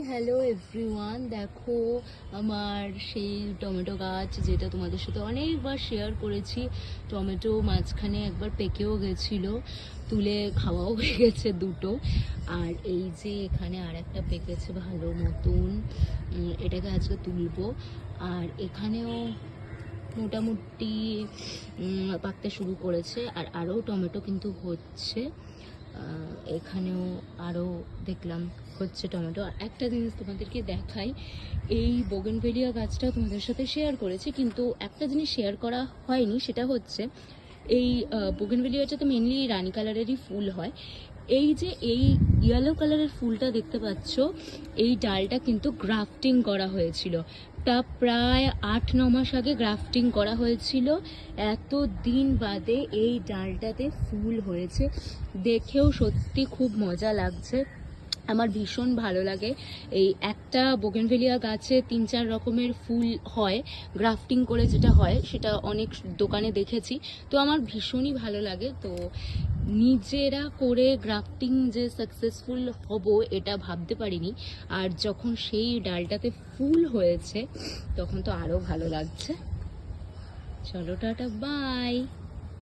Hello everyone, দেখো আমার সেই টমেটো গাছ যেটা তোমাদের সাথে অনেকবার শেয়ার করেছি। টমেটো মাঝখানে একবার পেকেও গেছিলো, তুলে খাওয়াও হয়ে গেছে দুটো। আর এই যে এখানে আর একটা পেকেছে ভালো মতন, এটাকে আজকে তুলবো। আর এখানেও মোটামুটি পাকতে শুরু করেছে, আর আরও টমেটো কিন্তু হচ্ছে। এখানেও আরও দেখলাম হচ্ছে টমেটো। আর একটা জিনিস তোমাদেরকে দেখাই, এই বোগেনভেলিয়া গাছটাও তোমাদের সাথে শেয়ার করেছি, কিন্তু একটা জিনিস শেয়ার করা হয়নি, সেটা হচ্ছে এই বোগেনভেলিয়াটা তো মেনলি রানী কালারেরই ফুল হয়। এই যে এই ইয়েলো কালারের ফুলটা দেখতে পাচ্ছ, এই ডালটা কিন্তু গ্রাফটিং করা হয়েছিল। তা প্রায় 8-9 মাস আগে গ্রাফটিং করা হয়েছিল। এত দিন বাদে এই ডালটাতে ফুল হয়েছে, দেখেও সত্যি খুব মজা লাগছে। আমার ভীষণ ভালো লাগে। এই একটা বোগেনভেলিয়া গাছে 3-4 রকমের ফুল হয় গ্রাফটিং করে, যেটা হয় সেটা অনেক দোকানে দেখেছি। তো আমার ভীষণই ভালো লাগে। তো নিজেরা করে গ্রাফটিং যে সাকসেসফুল হব এটা ভাবতে পারিনি, আর যখন সেই ডালটাতে ফুল হয়েছে তখন তো আরও ভালো লাগছে। চলো টাটা, বাই।